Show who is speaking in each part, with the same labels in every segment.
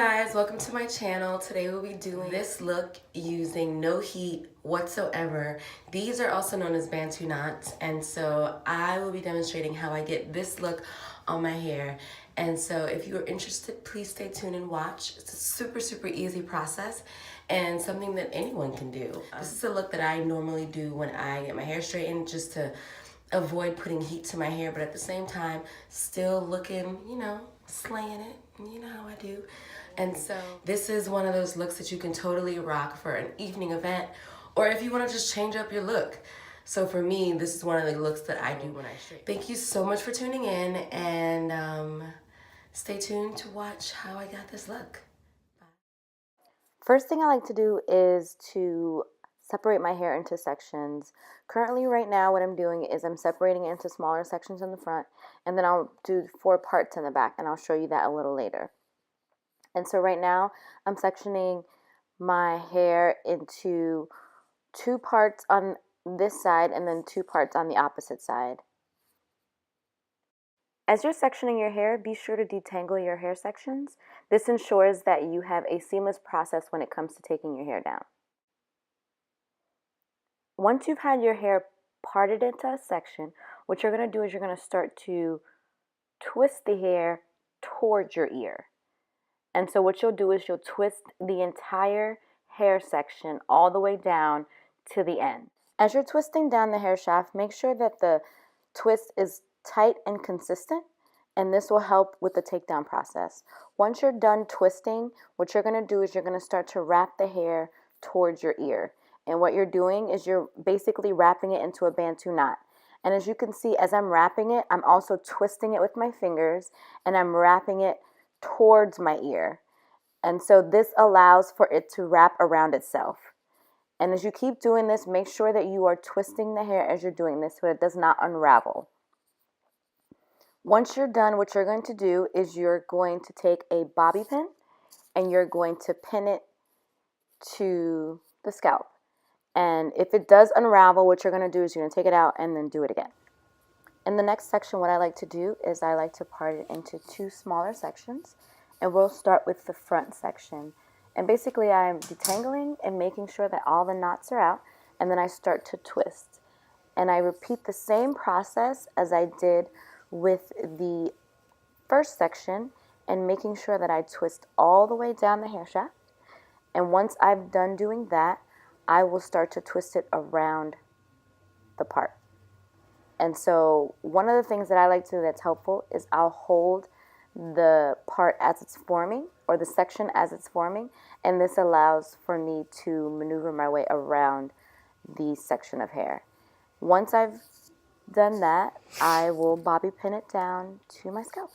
Speaker 1: guys, welcome to my channel. Today we'll be doing this look using no heat whatsoever. These are also known as Bantu knots, and so I will be demonstrating how I get this look on my hair. And so if you are interested, please stay tuned and watch. It's a super easy process and something that anyone can do. This is a look that I normally do when I get my hair straightened, just to avoid putting heat to my hair, but at the same time still looking, slaying it. You know how I do. And so this is one of those looks that you can totally rock for an evening event, or if you want to just change up your look. So for me, this is one of the looks that I do when I straighten. Thank you so much for tuning in, and stay tuned to watch how I got this look. Bye.
Speaker 2: First thing I like to do is to separate my hair into sections. Currently right now what I'm doing is I'm separating it into smaller sections in the front, and then I'll do 4 parts in the back, and I'll show you that a little later. And so right now I'm sectioning my hair into 2 parts on this side and then 2 parts on the opposite side. As you're sectioning your hair, be sure to detangle your hair sections. This ensures that you have a seamless process when it comes to taking your hair down. Once you've had your hair parted into a section, what you're going to do is you're going to start to twist the hair towards your ear. And so what you'll do is you'll twist the entire hair section all the way down to the end. As you're twisting down the hair shaft, make sure that the twist is tight and consistent, and this will help with the takedown process. Once you're done twisting, what you're going to do is you're going to start to wrap the hair towards your ear. And what you're doing is you're basically wrapping it into a Bantu knot. And as you can see, as I'm wrapping it, I'm also twisting it with my fingers, and I'm wrapping it towards my ear. And so this allows for it to wrap around itself. And as you keep doing this, make sure that you are twisting the hair as you're doing this so it does not unravel. Once you're done, what you're going to do is you're going to take a bobby pin and you're going to pin it to the scalp. And if it does unravel, what you're going to do is you're going to take it out and then do it again. In the next section, what I like to do is I like to part it into 2 smaller sections. And we'll start with the front section. And basically I'm detangling and making sure that all the knots are out. And then I start to twist. And I repeat the same process as I did with the first section, and making sure that I twist all the way down the hair shaft. And once I've done doing that, I will start to twist it around the part. And so one of the things that I like to do that's helpful is I'll hold the part as it's forming, or the section as it's forming, and this allows for me to maneuver my way around the section of hair. Once I've done that, I will bobby pin it down to my scalp.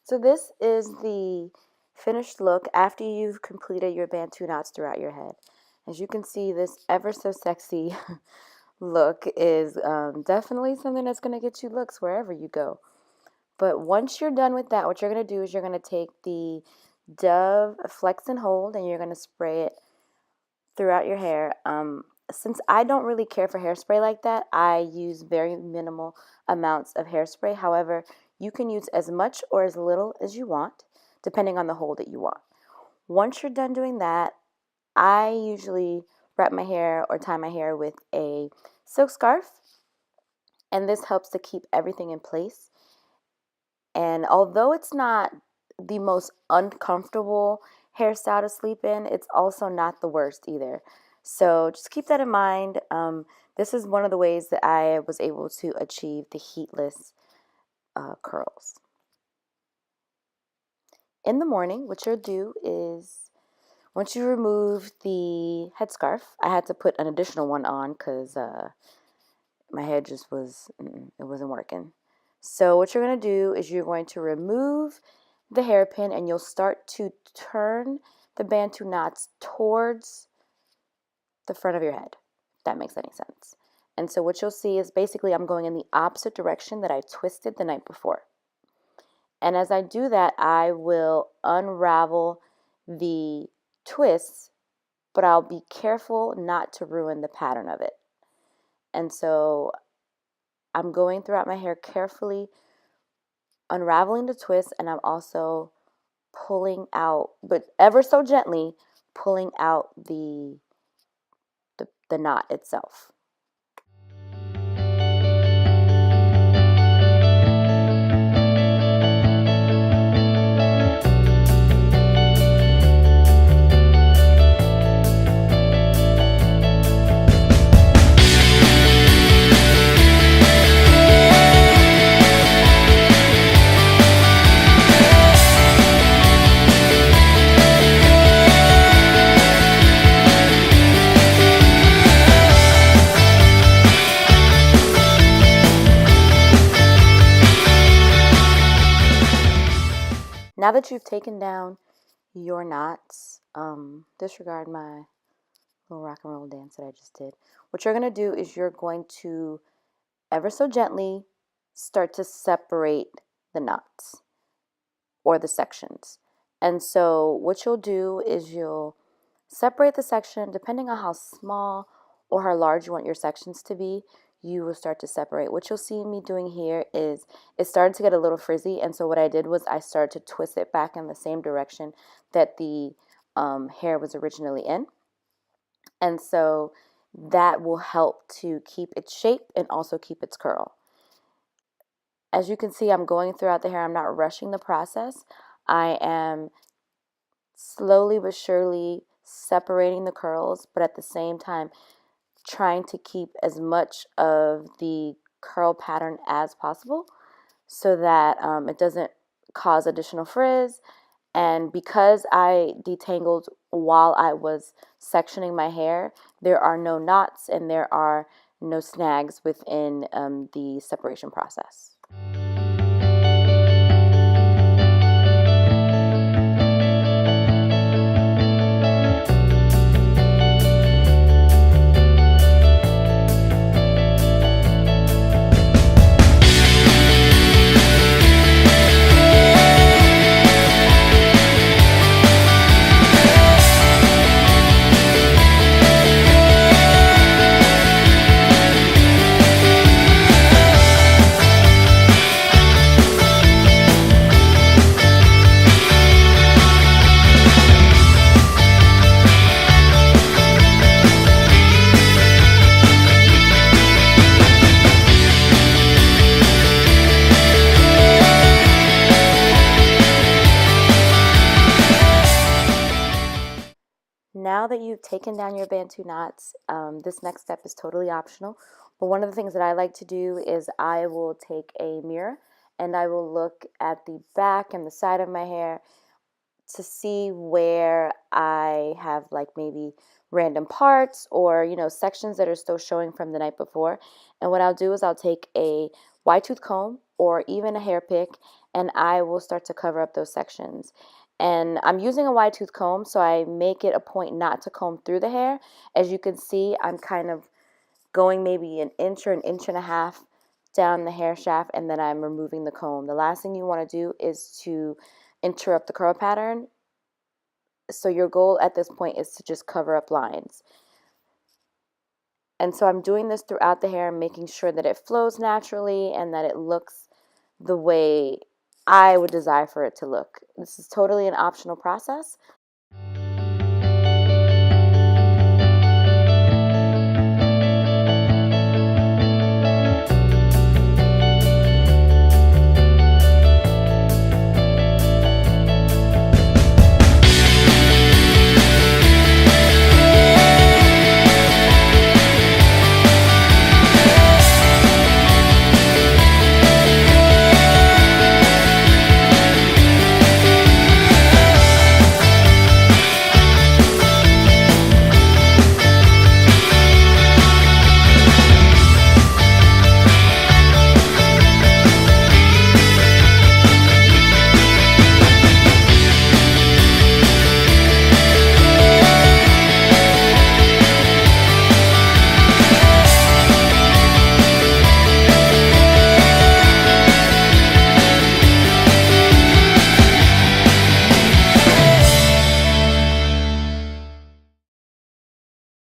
Speaker 2: So this is the finished look after you've completed your Bantu knots throughout your head. As you can see, this ever so sexy look is definitely something that's going to get you looks wherever you go. But once you're done with that, what you're going to do is you're going to take the Dove Flex and Hold, and you're going to spray it throughout your hair. Since I don't really care for hairspray like that, I use very minimal amounts of hairspray. However, you can use as much or as little as you want, depending on the hold that you want. Once you're done doing that, I usually wrap my hair or tie my hair with a silk scarf, and this helps to keep everything in place. And although it's not the most uncomfortable hairstyle to sleep in, it's also not the worst either. So just keep that in mind. This is one of the ways that I was able to achieve the heatless curls. In the morning, what you'll do is, once you remove the headscarf, I had to put an additional one on because my hair just it wasn't working. So what you're going to do is you're going to remove the hairpin and you'll start to turn the Bantu knots towards the front of your head, if that makes any sense. And so what you'll see is basically I'm going in the opposite direction that I twisted the night before. And as I do that, I will unravel the twists, but I'll be careful not to ruin the pattern of it. And so I'm going throughout my hair carefully, unraveling the twist, and I'm also pulling out, but ever so gently, pulling out the knot itself. Now that you've taken down your knots, disregard my little rock and roll dance that I just did. What you're going to do is you're going to ever so gently start to separate the knots or the sections. And so what you'll do is you'll separate the section depending on how small or how large you want your sections to be. You will start to separate. What you'll see me doing here is it started to get a little frizzy, and so what I did was I started to twist it back in the same direction that the hair was originally in. And so that will help to keep its shape and also keep its curl. As you can see, I'm going throughout the hair. I'm not rushing the process. I am slowly but surely separating the curls, but at the same time trying to keep as much of the curl pattern as possible so that it doesn't cause additional frizz. And because I detangled while I was sectioning my hair, there are no knots and there are no snags within the separation process. Now that you've taken down your Bantu knots, this next step is totally optional. But one of the things that I like to do is I will take a mirror and I will look at the back and the side of my hair to see where I have like maybe random parts or, you know, sections that are still showing from the night before. And what I'll do is I'll take a wide tooth comb or even a hair pick and I will start to cover up those sections. And I'm using a wide tooth comb, so I make it a point not to comb through the hair. As you can see, I'm kind of going maybe an inch or an inch and a half down the hair shaft, and then I'm removing the comb. The last thing you want to do is to interrupt the curl pattern. So your goal at this point is to just cover up lines. And so I'm doing this throughout the hair, making sure that it flows naturally and that it looks the way I would desire for it to look. This is totally an optional process,